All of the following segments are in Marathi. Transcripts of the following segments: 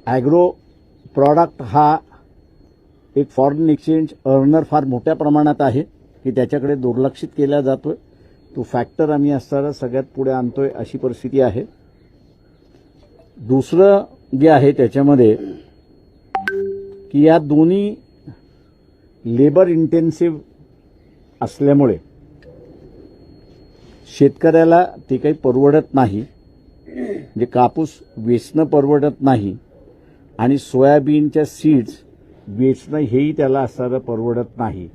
ॲग्रो प्रॉडक्ट हा एक फॉरेन एक्सचेंज अर्नर फार मोठ्या प्रमाणात आहे की त्याच्याकडे दुर्लक्षित केला जातोय. तो फॅक्टर आम्ही असताना सगळ्यात पुढे आणतोय अशी परिस्थिती आहे. दुसरं जे आहे त्याच्यामध्ये की या दोन्ही लेबर इंटेन्सिव्ह असल्यामुळे शेतकऱ्याला ते काही परवडत नाही. म्हणजे कापूस वेचणं परवडत नाही आणि सोयाबीनच्या सीड्स वेचणं हेही त्याला असताना परवडत नाही.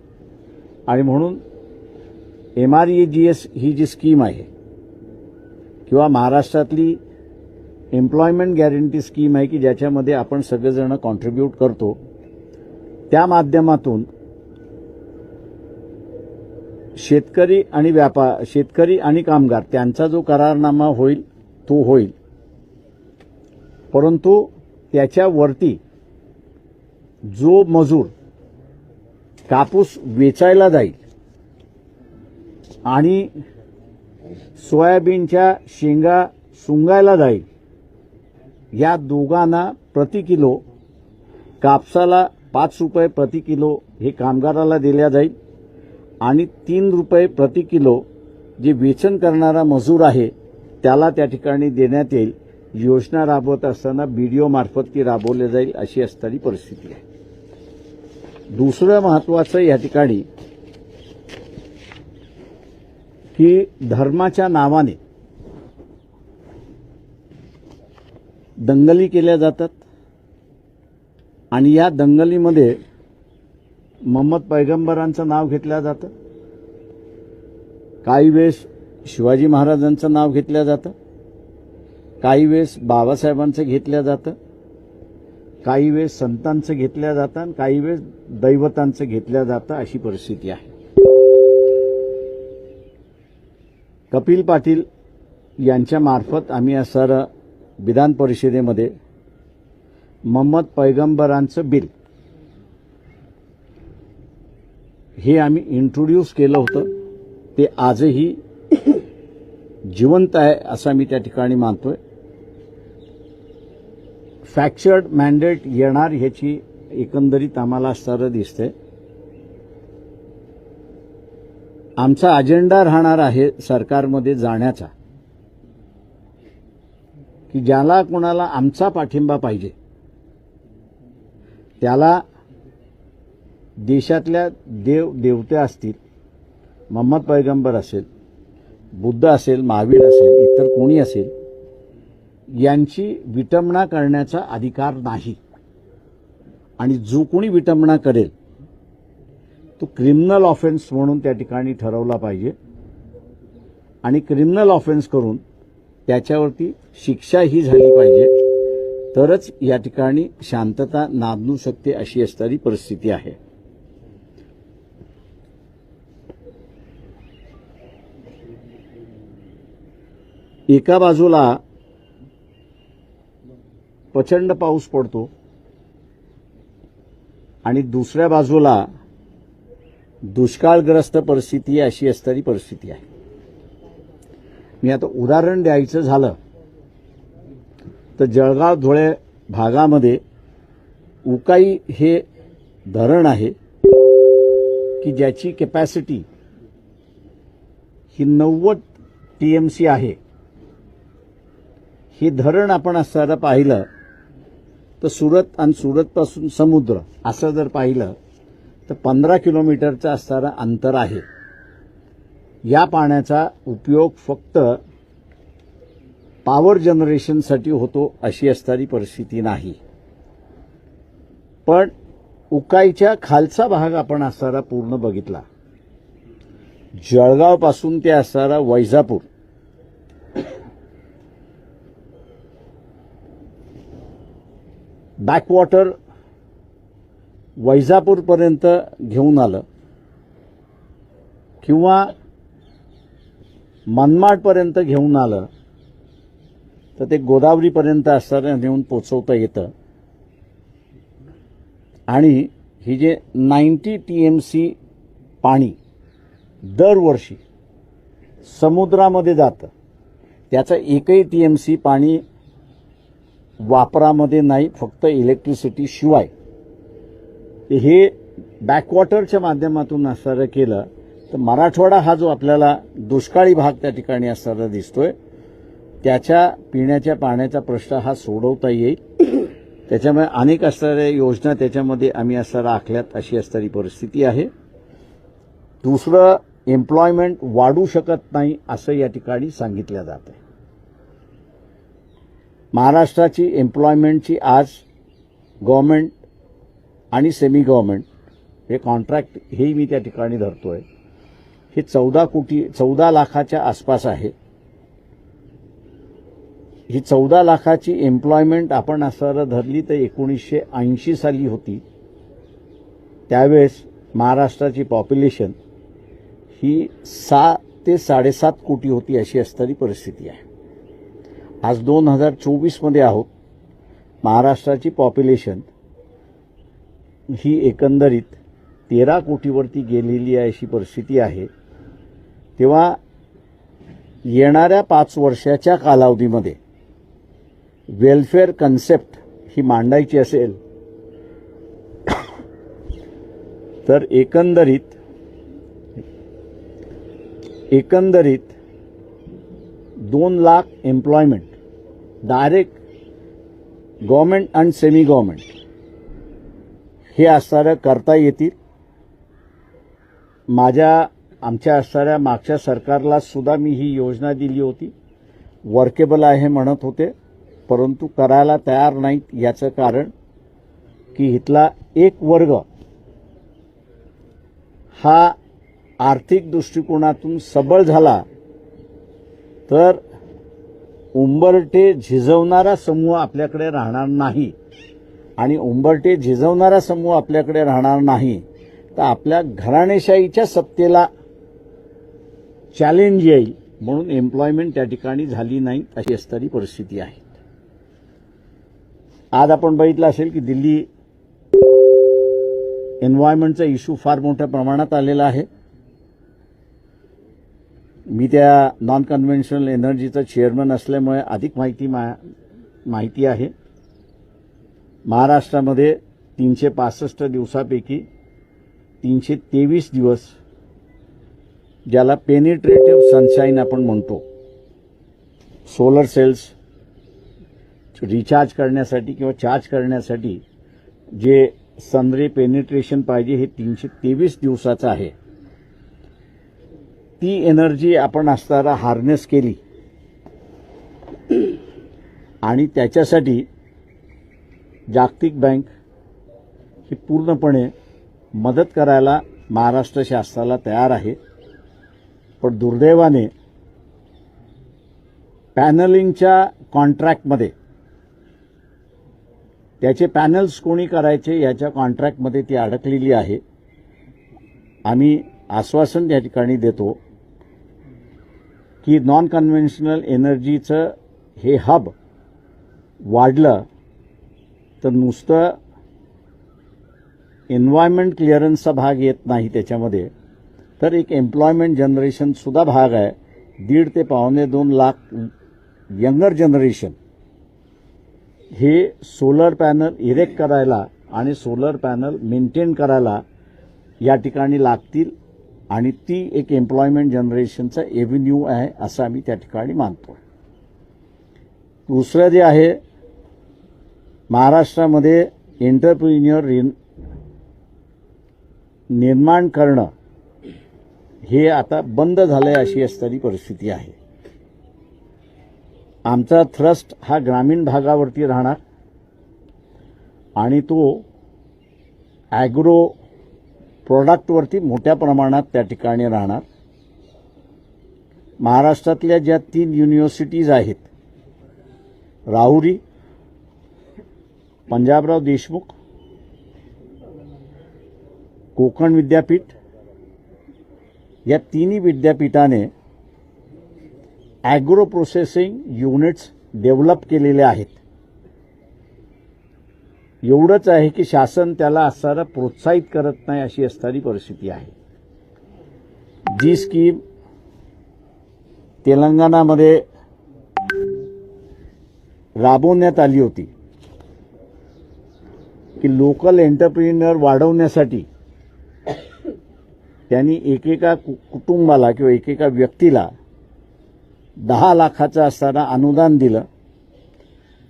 आणि म्हणून MREGS ही जी स्कीम आहे किंवा महाराष्ट्रातली एम्प्लॉयमेंट गॅरंटी स्कीम आहे की ज्याच्यामध्ये आपण सगळेजण कॉन्ट्रीब्यूट करतो, त्या माध्यमातून शेतकरी आणि कामगार त्यांचा जो करारनामा होईल तो होईल, परंतु त्याच्यावरती जो मजूर कापूस वेचायला जाईल आणि सोयाबीनच्या शेंगा सुंगायला जाईल, या दोघांना प्रति किलो कापसाला 5 रुपये प्रति किलो हे कामगाराला दिल्या जाईल आणि 3 रुपये प्रति किलो जे वेचन करणारा मजूर आहे त्याला त्या ठिकाणी देण्यात येईल. योजना राबवत असताना BDO मार्फत ती राबवली जाईल अशी असणारी परिस्थिती आहे. दुसरं महत्त्वाचं या ठिकाणी की धर्माच्या नावाने दंगली केल्या जातात आणि या दंगलीमध्ये मोहम्मद पैगंबरांचं नाव घेतलं जातं, काही वेळेस शिवाजी महाराजांचं नाव घेतलं जातं, काही वेळेस बाबासाहेबांचं घेतलं जातं, काही वेळेस संतांचं घेतलं जातं आणि काही वेळेस दैवतांचं घेतलं जातं अशी परिस्थिती आहे. कपिल पाटील यांच्या मार्फत आम्ही असणारं विधान परिषदेमध्ये मोहम्मद पैगंबरांचं बिल हे आम्ही इंट्रोड्यूस केलं होतं. ते आजही जिवंत आहे असं मी त्या ठिकाणी मानतोय. फ्रॅक्चर्ड मॅन्डेट येणार ह्याची एकंदरीत आम्हाला असणारं दिसतंय. आमचा अजेंडा राहणार आहे सरकारमध्ये जाण्याचा की ज्याला कोणाला आमचा पाठिंबा पाहिजे त्याला देशातल्या देवत्या असतील, मोहम्मद पैगंबर असेल, बुद्ध असेल, महावीर असेल, इतर कोणी असेल, यांची विटंबना करण्याचा अधिकार नाही. आणि जो कोणी विटंबना करेल तो क्रिमिनल ऑफेन्स म्हणून त्या ठिकाणी ठरवला पाहिजे आणि क्रिमिनल ऑफेन्स करून त्याच्यावरती शिक्षा ही झाली पाहिजे, तरच या ठिकाणी शांतता नांदू शकते अशी असणारी परिस्थिती आहे. एका बाजूला प्रचंड पाऊस पडतो आणि दुसऱ्या बाजूला दुष्काळग्रस्त परिस्थिती अशी असणारी परिस्थिती आहे. मी आता उदाहरण द्यायचं झालं तर जळगाव धुळे भागामध्ये उकाई हे धरण आहे की ज्याची कॅपॅसिटी ही 90 TMC आहे. हे धरण आपण असताना पाहिलं तर सुरत आणि सुरतपासून समुद्र असं जर पाहिलं तर 15 किलोमीटरचं असणारं अंतर आहे. या पाण्याचा उपयोग फक्त पॉवर जनरेशनसाठी होतो अशी असणारी परिस्थिती नाही. पण उकाईच्या खालचा भाग आपण असणारा पूर्ण बघितला, जळगावपासून ते असणारा वैजापूर, बॅकवॉटर वैजापूरपर्यंत घेऊन आलं किंवा मनमाडपर्यंत घेऊन आलं तर ते गोदावरीपर्यंत असताना नेऊन पोचवता येतं. आणि ही जे 90 TMC पाणी दरवर्षी समुद्रामध्ये जातं त्याचं एकही TMC पाणी वापरामध्ये नाही, फक्त इलेक्ट्रिसिटी शिवाय. हे बॅकवॉटरच्या माध्यमातून असणारं केलं तर मराठवाडा हा जो आपल्याला दुष्काळी भाग त्या ठिकाणी असणारा दिसतोय, त्याच्या पिण्याच्या पाण्याचा प्रश्न हा सोडवता येईल. त्याच्यामुळे अनेक असणाऱ्या योजना त्याच्यामध्ये आम्ही असणारा आखल्यात अशी असणारी परिस्थिती आहे. दुसरं, एम्प्लॉयमेंट वाढू शकत नाही असं या ठिकाणी सांगितलं जात आहे. महाराष्ट्राची एम्प्लॉयमेंटची आज गव्हर्नमेंट आणि सेमी गव्हर्नमेंट हे कॉन्ट्रॅक्ट हेही मी त्या ठिकाणी धरतोय, हे 14 लाखाच्या आसपास आहे. ही 14 लाखाची एम्प्लॉयमेंट आपण असं धरली तर 1980 साली होती. त्यावेळेस महाराष्ट्राची पॉप्युलेशन ही 6 ते 7.5 कोटी होती अशी असणारी परिस्थिती आहे. आज 2024 मध्ये आहोत. महाराष्ट्राची पॉप्युलेशन ही एकंदरीत 13 कोटीवरती गेलेली आहे अशी परिस्थिती आहे. तेव्हा येणाऱ्या 5 वर्षाच्या कालावधीमध्ये वेलफेअर कन्सेप्ट ही मांडायची असेल तर एकंदरीत 2 लाख एम्प्लॉयमेंट डायरेक्ट गव्हर्नमेंट आणि सेमी गव्हर्नमेंट हे असणारं करता येतील. आमच्या असणाऱ्या मागच्या सरकारला सुद्धा मी ही योजना दिली होती. वर्केबल आहे म्हणत होते, परंतु करायला तयार नाहीत. याचं कारण की इथला एक वर्ग हा आर्थिक दृष्टिकोनातून सबळ झाला तर उंबरठे झिजवणारा समूह आपल्याकडे राहणार नाही, आणि उंबरठे झिजवणारा समूह आपल्याकडे राहणार नाही तर आपल्या घराणेशाहीच्या सत्तेला चॅलेंज येईल. म्हणून एम्प्लॉयमेंट त्या ठिकाणी झाली नाही अशी असणारी परिस्थिती आहे. आज आपण बघितलं असेल की दिल्ली एन्व्हायरमेंटचा इश्यू फार मोठ्या प्रमाणात आलेला आहे. मी त्या नॉन कन्व्हेन्शनल एनर्जीचा चेअरमन असल्यामुळे अधिक माहिती आहे. महाराष्ट्रामध्ये 365 दिवसापैकी 323 दिवस ज्याला पेनिट्रेटिव्ह सनशाईन आपण म्हणतो, सोलर सेल्स रिचार्ज करण्यासाठी किंवा चार्ज करण्यासाठी जे सनरे पेनिट्रेशन पाहिजे हे 323 दिवसाचं आहे. ती एनर्जी आपण असताना हार्नेस केली आणि त्याच्यासाठी जागतिक बँक ही पूर्णपणे मदत करायला महाराष्ट्र शासनाला तयार आहे. पण दुर्दैवाने पॅनलिंगच्या कॉन्ट्रॅक्टमध्ये त्याचे पॅनल्स कोणी करायचे याच्या कॉन्ट्रॅक्टमध्ये ती अडकलेली आहे. आम्ही आश्वासन या ठिकाणी देतो की नॉन कन्व्हेन्शनल एनर्जीचं हे हब वाढलं तर नुसतं एन्व्हायरमेंट क्लिअरन्सचा भाग येत नाही त्याच्यामध्ये, तर एक एम्प्लॉयमेंट जनरेशन सुद्धा भाग आहे. 1.5 ते 2.25 लाख यंगर जनरेशन हे सोलर पॅनल इरेक्ट करायला आणि सोलर पॅनल मेंटेन करायला या ठिकाणी लागतील, आणि ती एक एम्प्लॉयमेंट जनरेशनचा एव्हेन्यू आहे असं आम्ही त्या ठिकाणी मानतो. दुसरं जे आहे, महाराष्ट्रामध्ये एंटरप्रिन्युअर निर्माण करणं हे आता बंद झालंय अशी असणारी परिस्थिती आहे. आमचा थ्रस्ट हा ग्रामीण भागावरती राहणार आणि तो ॲग्रो प्रोडक्टवरती मोठ्या प्रमाणात त्या ठिकाणी राहणार. महाराष्ट्रातल्या ज्या 3 युनिव्हर्सिटीज आहेत, राहुरी, पंजाबराव देशमुख, कोकण विद्यापीठ, या तिन्ही विद्यापीठाने ॲग्रो प्रोसेसिंग युनिट्स डेव्हलप केलेले आहेत. एवढंच आहे की शासन त्याला असणारा प्रोत्साहित करत नाही अशी असणारी परिस्थिती आहे. जी स्कीम तेलंगणामध्ये राबवण्यात आली होती की लोकल एंटरप्रिन्युअर वाढवण्यासाठी त्यांनी एकेका कुटुंबाला किंवा एकेका व्यक्तीला 10 लाखाचं असताना अनुदान दिलं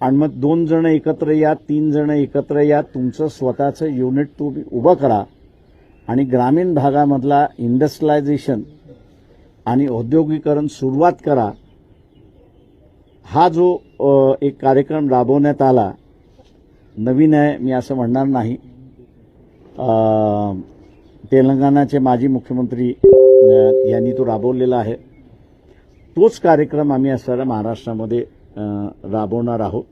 आणि मग 2 जण एकत्र या, 3 जण एकत्र या, तुमचं स्वतःचं युनिट तुम्ही उभं करा आणि ग्रामीण भागामधला इंडस्ट्रियलायझेशन आणि औद्योगिकरण सुरुवात करा. हा जो एक कार्यक्रम राबवण्यात आला, नवीन आहे मी असं म्हणणार नाही. तेलंगणाचे माजी मुख्यमंत्री यांनी तो राबवलेला आहे. तोच कार्यक्रम आम्ही असणारा महाराष्ट्रामध्ये राबवणार आहोत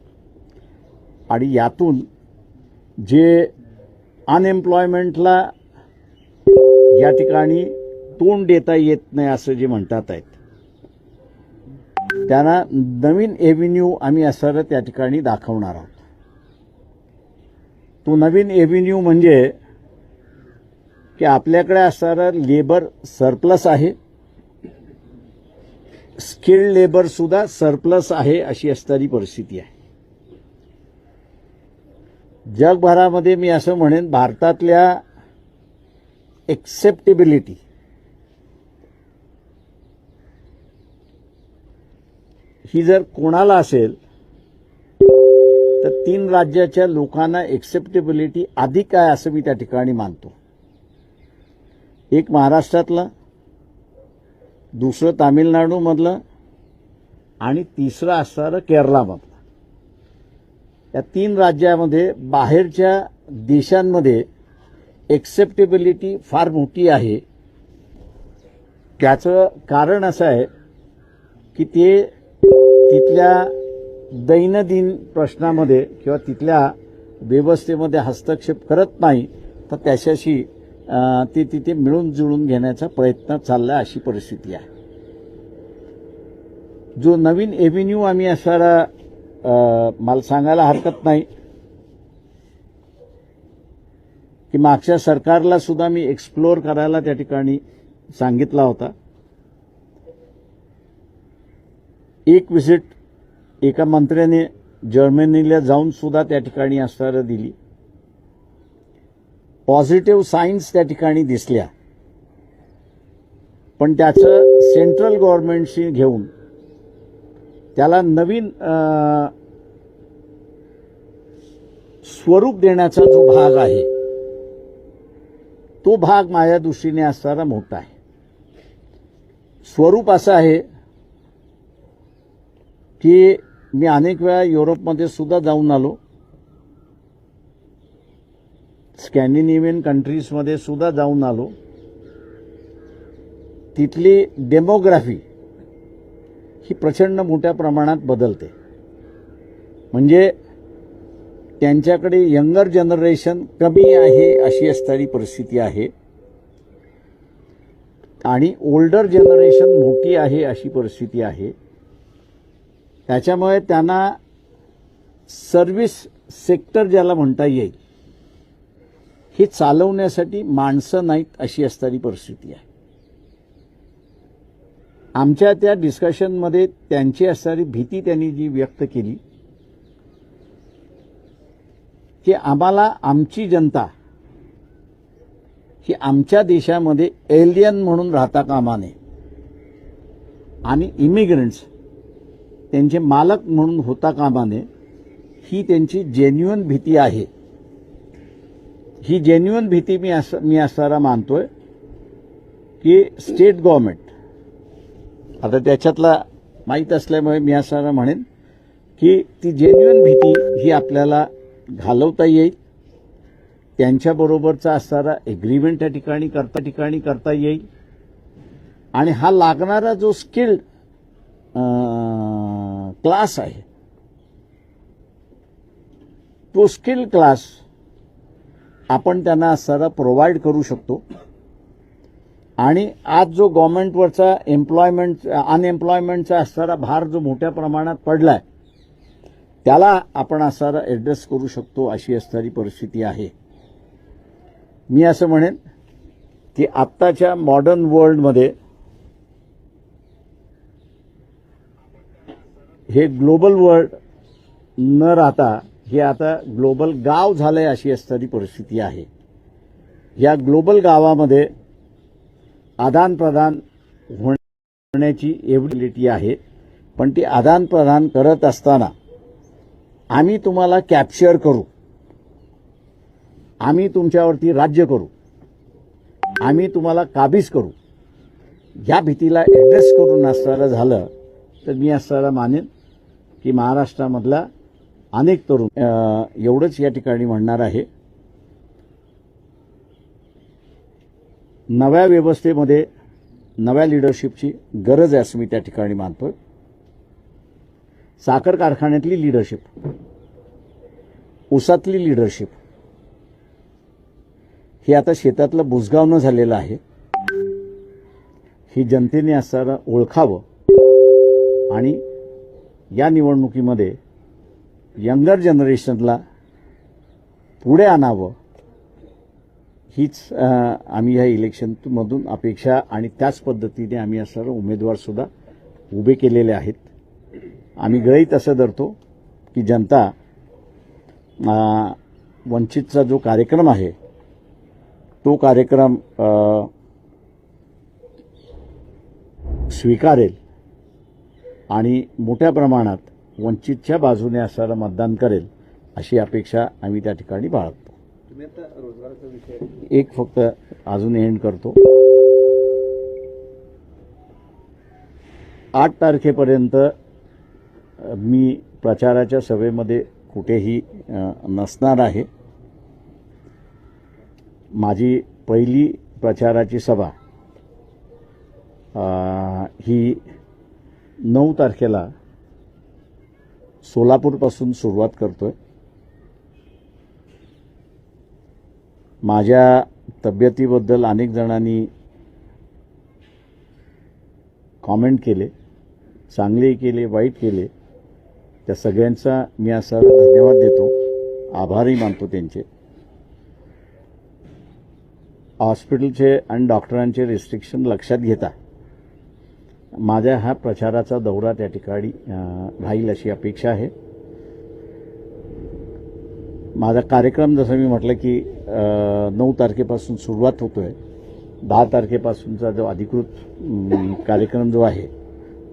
आणि यातून जे अनएम्प्लॉयमेंटला या ठिकाणी तोंड देता येत नाही असं जे म्हणतात आहेत, त्यांना नवीन एव्हेन्यू आम्ही असणारा त्या ठिकाणी दाखवणार आहोत. तो नवीन एव्हेन्यू म्हणजे की आपल्याकडे असणारं लेबर सरप्लस आहे, स्किल्ड लेबर सुद्धा सरप्लस आहे अशी असणारी परिस्थिती आहे. जगभरामध्ये मी असं म्हणेन भारतातल्या एक्सेप्टेबिलिटी ही जर कोणाला असेल तर 3 राज्याच्या लोकांना एक्सेप्टेबिलिटी अधिक आहे असं मी त्या ठिकाणी मानतो. एक महाराष्ट्रातलं, दुसरं तामिळनाडूमधलं आणि तिसरं असणारं केरळामधलं. या 3 राज्यामध्ये बाहेरच्या देशांमध्ये एक्सेप्टेबिलिटी फार मोठी आहे. त्याचं कारण असं आहे की ते तिथल्या दैनंदिन प्रश्नामध्ये किंवा तिथल्या व्यवस्थेमध्ये हस्तक्षेप करत नाही, तर त्याच्याशी ते तिथे मिळून जुळून घेण्याचा प्रयत्न चालला अशी परिस्थिती आहे. जो नवीन एव्हेन्यू आम्ही असणारा मला सांगायला हरकत नाही की मागच्या सरकारला सुद्धा मी एक्सप्लोर करायला त्या ठिकाणी सांगितला होता. एक व्हिजिट एका मंत्र्याने जर्मनीला जाऊन सुद्धा त्या ठिकाणी असणारं दिली. पॉझिटिव्ह साईन्स त्या ठिकाणी दिसल्या, पण त्याचं सेंट्रल गव्हर्नमेंटशी घेऊन त्याला नवीन स्वरूप देण्याचा जो भाग आहे तो भाग माझ्या दृष्टीने असणारा मोठा आहे. स्वरूप असं आहे की मी अनेक वेळा युरोपमध्ये सुद्धा जाऊन आलो, स्कॅन्डिनेव्हियन कंट्रीजमध्ये सुद्धा जाऊन आलो. तिथली डेमोग्राफी ही प्रचंड मोठ्या प्रमाणात बदलते. म्हणजे त्यांच्याकडे यंगर जनरेशन कमी आहे अशी असणारी परिस्थिती आहे आणि ओल्डर जनरेशन मोठी आहे अशी परिस्थिती आहे. त्याच्यामुळे त्यांना सर्व्हिस सेक्टर ज्याला म्हणता येईल हे चालवण्यासाठी माणसं नाहीत अशी असणारी परिस्थिती आहे. आमच्या त्या डिस्कशनमध्ये त्यांची असणारी भीती त्यांनी जी व्यक्त केली की आम्हाला आमची जनता ही आमच्या देशामध्ये एलियन म्हणून राहता कामा नये आणि इमिग्रंट्स त्यांचे मालक म्हणून होता कामा नये, ही त्यांची जेन्युइन भीती आहे. ही जेन्युइन भीती मी असणारा मानतोय की स्टेट गव्हर्नमेंट, आता त्याच्यातला माहीत असल्यामुळे मी असणारा म्हणेन की ती जेन्युइन भीती ही आपल्याला घालवता येईल. त्यांच्याबरोबरचा असणारा एग्रीमेंट त्या ठिकाणी करता येईल आणि हा लागणारा जो स्किल्ड क्लास आहे तो स्किल्ड क्लास आपण त्यांना असणारा प्रोव्हाइड करू शकतो. आणि आज जो गव्हर्नमेंटवरचा अनएम्प्लॉयमेंटचा असणारा भार जो मोठ्या प्रमाणात पडलाय त्याला आपण असणारा ॲड्रेस करू शकतो अशी असणारी परिस्थिती आहे. मी असं म्हणेन की आत्ताच्या मॉडर्न वर्ल्डमध्ये हे ग्लोबल वर्ल्ड न राहता हे आता ग्लोबल गाव झालंय अशी असणारी परिस्थिती आहे. या ग्लोबल गावामध्ये आदानप्रदान होण्याची एबिलिटी आहे, पण ती आदानप्रदान करत असताना आम्ही तुम्हाला कॅप्चर करू, आम्ही तुमच्यावरती राज्य करू, आम्ही तुम्हाला काबीज करू, या भीतीला ॲड्रेस करून असणारं झालं तर मी असणारा मानेन की महाराष्ट्रामधला अनेक तरुण एवढंच या ठिकाणी म्हणणार आहे. नव्या व्यवस्थेमध्ये नव्या लिडरशिपची गरज आहे असं मी त्या ठिकाणी मानतो. साखर कारखान्यातली लिडरशिप, ऊसातली लिडरशिप हे आता शेतातलं बुजगावणं झालेलं आहे. ही जनतेने असणारं ओळखावं आणि या निवडणुकीमध्ये यंगर जनरेशनला पुढे आणावं हीच आम्ही ह्या इलेक्शनमधून अपेक्षा आणि त्याच पद्धतीने आम्ही असणारे उमेदवारसुद्धा उभे केलेले आहेत. आम्ही गृहीत असं धरतो की जनता वंचितचा जो कार्यक्रम आहे तो कार्यक्रम स्वीकारेल आणि मोठ्या प्रमाणात वंचितच्या बाजूने असणारं मतदान करेल अशी अपेक्षा आम्ही त्या ठिकाणी बाळगतो. तुम्ही आता रोजगाराचा विषय एक फक्त अजून एंड करतो. 8 तारखेपर्यंत मी प्रचाराच्या सभेमध्ये कुठेही नसणार आहे. माझी पहिली प्रचाराची सभा ही 9 तारखेला सोलापूरपासून सुरुवात करतोय. माझ्या तब्येतीबद्दल अनेक जणांनी कॉमेंट केले, चांगले केले, वाईट केले. त्या सगळ्यांचा मी असा धन्यवाद देतो, आभारही मानतो त्यांचे. हॉस्पिटलचे आणि डॉक्टरांचे रिस्ट्रिक्शन लक्षात घेता माझ्या हा प्रचाराचा दौरा त्या ठिकाणी राहील अशी अपेक्षा आहे. माझा कार्यक्रम जसं मी म्हटलं की 9 तारखेपासून सुरुवात होतोय. 10 तारखेपासूनचा जो अधिकृत कार्यक्रम जो आहे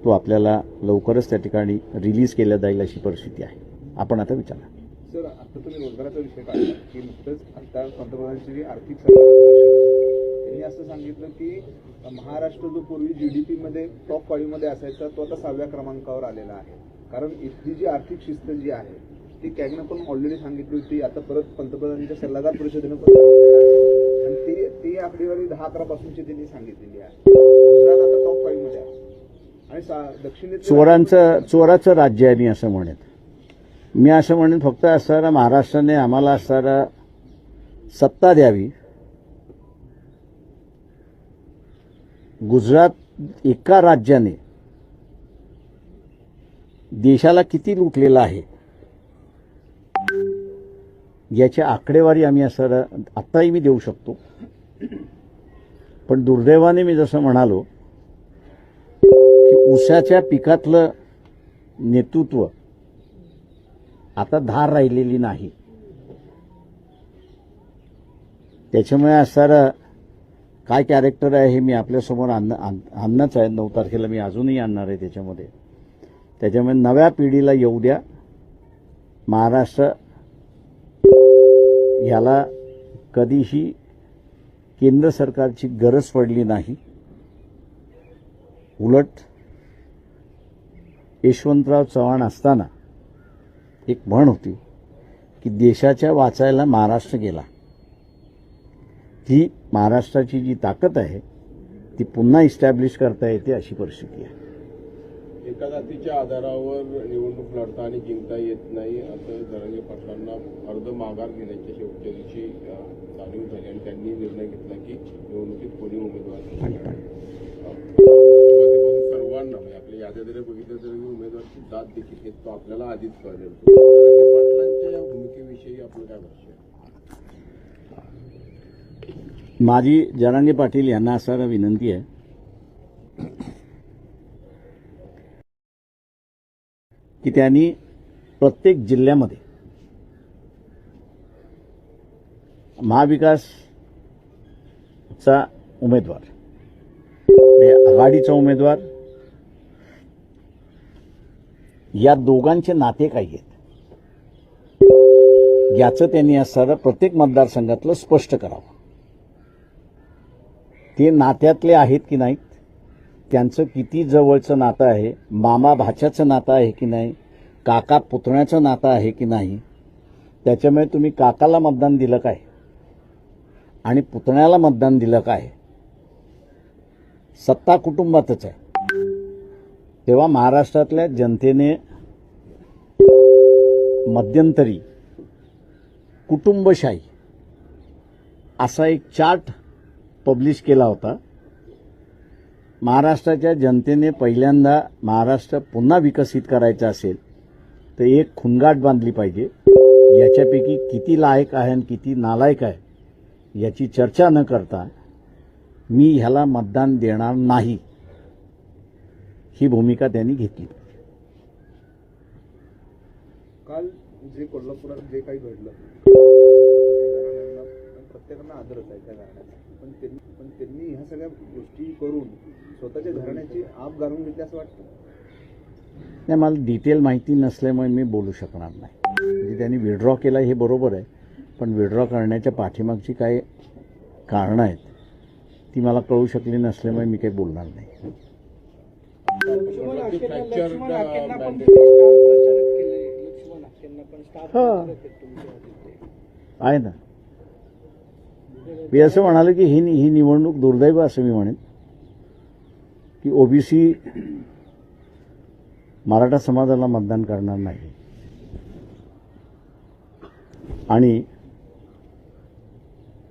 तो आपल्याला लवकरच त्या ठिकाणी रिलीज केला जाईल अशी परिस्थिती आहे. आपण आता विचारा. सर, आता तुम्ही रोजगाराचा विषय काढला की नुकतंच आता पंतप्रधानांची जी आर्थिक सल्लागार परिषद त्यांनी असं सांगितलं की महाराष्ट्र जो पूर्वी GDP मध्ये टॉप 5 मध्ये असायचा तो आता 6व्या क्रमांकावर आलेला आहे. कारण इथली जी आर्थिक शिस्त जी आहे ती कॅगनं पण ऑलरेडी सांगितली होती, आता परत पंतप्रधानांच्या सल्लागार परिषदेनं पण सांगितलेलं आहे आणि ती आकडेवारी 10-11 पासूनची त्यांनी सांगितलेली आहे. गुजरात आता टॉप 5 मध्ये आहे आणि दक्षिणेत चोराचं राज्य आहे मी असं म्हणेन. मी असं म्हणेन फक्त असणारा महाराष्ट्राने आम्हाला असणारा सत्ता द्यावी. गुजरात एका राज्याने देशाला किती लुटलेलं आहे याची आकडेवारी आम्ही असणारा आत्ताही मी देऊ शकतो. पण दुर्दैवाने मी जसं म्हणालो की ऊसाच्या पिकातलं नेतृत्व आता धार राहिलेली नाही. त्याच्यामुळे असणारं काय कॅरेक्टर आहे हे मी आपल्यासमोर आणणंच आहे. 9 तारखेला मी अजूनही आणणार आहे त्याच्यामुळे नव्या पिढीला येऊ द्या. महाराष्ट्र ह्याला कधीही केंद्र सरकारची गरज पडली नाही. उलट यशवंतराव चव्हाण असताना एक म्हण होती की देशाच्या वाचायला महाराष्ट्र गेला. ही महाराष्ट्राची जी ताकद आहे ती पुन्हा इस्टॅब्लिश करता येते अशी परिस्थिती आहे. एका जातीच्या आधारावर निवडणूक लढता आणि जिंकता येत नाही असं जरांगे पाटलांना अर्ध माघार घेण्याच्या शेवटच्या दिवशी जाणीव झाली आणि त्यांनी निर्णय घेतला की निवडणुकीत कोणी उमेदवार सुरुवातीपासून सर्वांना म्हणजे आपल्या याद्या जरी बघितल्या तरी उमेदवारची दाद देखील घेत तो आपल्याला आधीच कळेल. जरांगे पाटलांच्या या भूमिकेविषयी आपलं काय भाष्य आहे? माझी जरांगे पाटील यांना असणारी विनंती आहे की त्यांनी प्रत्येक जिल्ह्यामध्ये महाविकासचा उमेदवार, आघाडीचा उमेदवार, या दोघांचे नाते काय आहेत याचं त्यांनी असणारं प्रत्येक मतदारसंघातलं स्पष्ट करावं. ते नात्यातले आहेत की नाहीत, त्यांचं किती जवळचं नातं आहे, मामा भाच्याचं नातं आहे की नाही, काका पुतण्याचं नातं आहे की नाही. त्याच्यामुळे तुम्ही काकाला मतदान दिलं काय आणि पुतण्याला मतदान दिलं काय, सत्ता कुटुंबातच आहे. तेव्हा महाराष्ट्रातल्या जनतेने मध्यंतरी कुटुंबशाही असा एक चार्ट पब्लिश केला होता. महाराष्ट्राच्या जनतेने पहिल्यांदा महाराष्ट्र पुन्हा विकसित करायचा असेल तर एक खुणगाठ बांधली पाहिजे. याच्यापैकी किती लायक आहे आणि किती नालायक आहे याची चर्चा न करता मी ह्याला मतदान देणार नाही, ही भूमिका त्यांनी घेतली. काल जे कोल्हापुरात जे काही घडलं, प्रत्येकांना आदरच आहे त्या घराण्याचा, पण त्यांनी ह्या सगळ्या गोष्टी करून स्वतःच्या घराण्याची आग घालून घेतली असं वाटतं. नाही, मला डिटेल माहिती नसल्यामुळे मी बोलू शकणार नाही. म्हणजे त्यांनी विड्रॉ केला हे बरोबर आहे, पण विड्रॉ करण्याच्या पाठीमागची काय कारणं आहेत ती मला कळू शकली नसल्यामुळे मी काही बोलणार नाही. लक्ष्मण हाकेंना पण स्टार प्रचारक केले. लक्ष्मण हाकेंना पण स्टार प्रचारक आहेत तुमच्या तिथे. आहे ना. मी असं म्हणालो की ही निवडणूक दुर्दैव असं मी म्हणेन की ओबीसी मराठा समाजाला मतदान करणार नाही आणि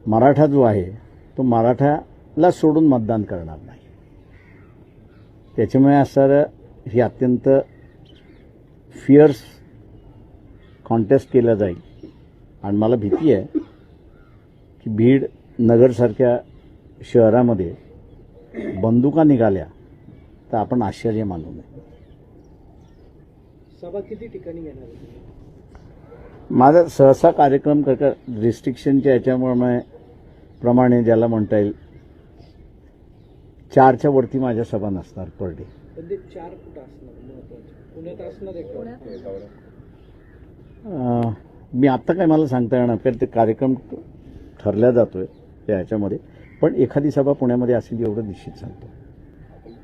मराठा जो आहे तो मराठाला सोडून मतदान करणार नाही. त्याच्यामुळे असणारं ही अत्यंत फिअर्स कॉन्टेस्ट केलं जाईल आणि मला भीती आहे की बीड नगरसारख्या शहरामध्ये बंदुका निघाल्या तर आपण आश्चर्य मानू नये. सभा किती ठिकाणी घेणार आहे? माझा सहसा कार्यक्रम रिस्ट्रिक्शनच्या याच्यामुळे प्रमाणे ज्याला म्हणता येईल 4च्या वरती माझ्या सभा नसणार पर डे. पण ते 4 कुठं असणार महत्वाचं? पुण्यात असणार आहे का? मी आत्ता काय मला सांगता येणार कारण ते कार्यक्रम ठरला जातोय त्या ह्याच्यामध्ये, पण एखादी सभा पुण्यामध्ये असेल एवढं निश्चित सांगतो.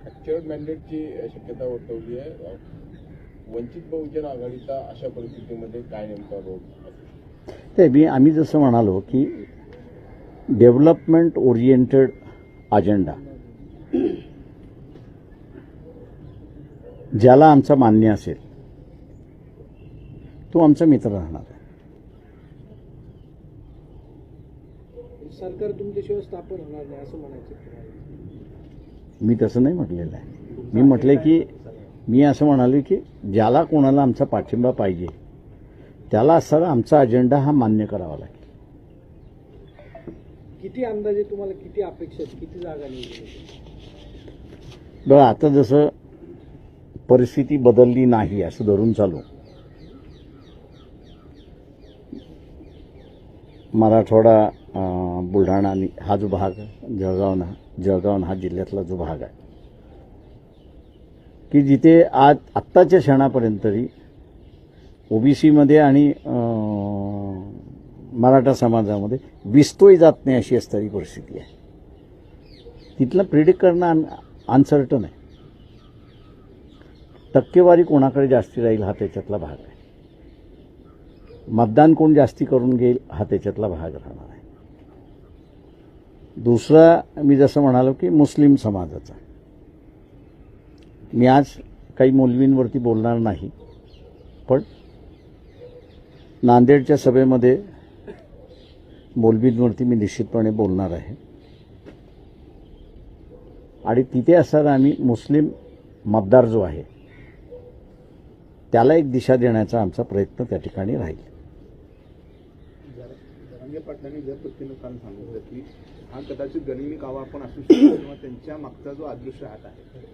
फॅक्चर्ड मॅन्डेटची शक्यता वर्तवली आहे. वंचित बहुजन आघाडीचा अशा परिस्थितीमध्ये काय नेमका रोल? ते आम्ही जसं म्हणालो की डेव्हलपमेंट ओरिएंटेड अजेंडा ज्याला आमचा मान्य असेल तो आमचा मित्र राहणार आहे. सरकार तुमच्याशिवाय स्थापन होणार नाही असं म्हणायचं तुम्हाला? मी तसं नाही म्हटलेलं आहे. मी म्हटले की मी असं म्हणाले की ज्याला कोणाला आमचा पाठिंबा पाहिजे त्याला असणारा आमचा अजेंडा हा मान्य करावा लागेल. किती अंदाजे तुम्हाला किती अपेक्षा आहेत? किती जागा निवडून? बघा आता जसं परिस्थिती बदलली नाही असं धरून चालू, मराठवाडा बुलढाणा आणि हा जो भाग जळगाव हा जिल्ह्यातला जो भाग आहे की जिथे आज आत्ताच्या क्षणापर्यंत तरी ओबीसीमध्ये आणि मराठा समाजामध्ये विस्तोही जात नाही अशी असणारी परिस्थिती आहे. तिथलं प्रिडिक्ट करणं अनसर्टन आहे. टक्केवारी कोणाकडे जास्ती राहील हा त्याच्यातला भाग आहे. मतदान कोण जास्ती करून घेईल हा त्याच्यातला भाग राहणार आहे. दुसरा मी जसं म्हणालो की मुस्लिम समाजाचा, मी आज काही मौलवींवरती बोलणार नाही, पण नांदेडच्या सभेमध्ये मौलवींवरती मी निश्चितपणे बोलणार आहे आणि तिथे असणारा आम्ही मुस्लिम मतदार जो आहे त्याला एक दिशा देण्याचा आमचा प्रयत्न त्या ठिकाणी राहील. जरांगे पाटलांनी ज्या पद्धतीनं काल सांगितलं की हा कदाचित गनिमी कावा आपण असू शकतो किंवा त्यांच्या मागचा जो अदृश्य हात आहे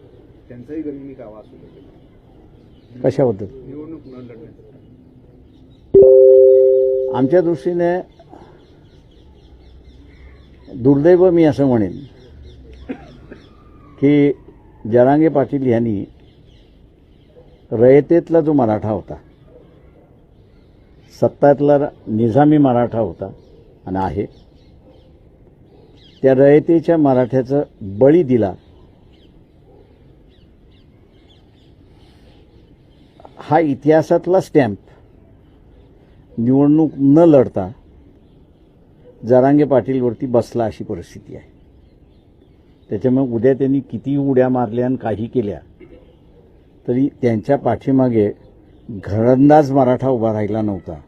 त्यांचाही गनिमी कावा असू शकेल कशाबद्दल? निवडणूक न लढण्याचा. आमच्या दृष्टीने दुर्दैव मी असं म्हणेन की जरांगे पाटील यांनी रयतेतला जो मराठा होता, सत्तातला निजामी मराठा होता आणि आहे, त्या रयतेच्या मराठ्याचं बळी दिला हा इतिहासातला स्टॅम्प निवडणूक न लढता जरांगे पाटीलवरती बसला अशी परिस्थिती आहे. त्याच्यामुळे उद्या त्यांनी किती उड्या मारल्या आणि काही केल्या तरी त्यांच्या पाठीमागे घरंदाज मराठा उभा राहिला नव्हता,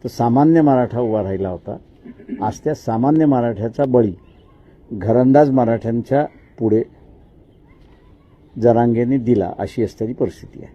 तर सामान्य मराठा उभा राहिला होता. आज त्या सामान्य मराठ्याचा बळी घरंदाज मराठ्यांच्या पुढे जरांगेने दिला अशी असणारी परिस्थिती आहे.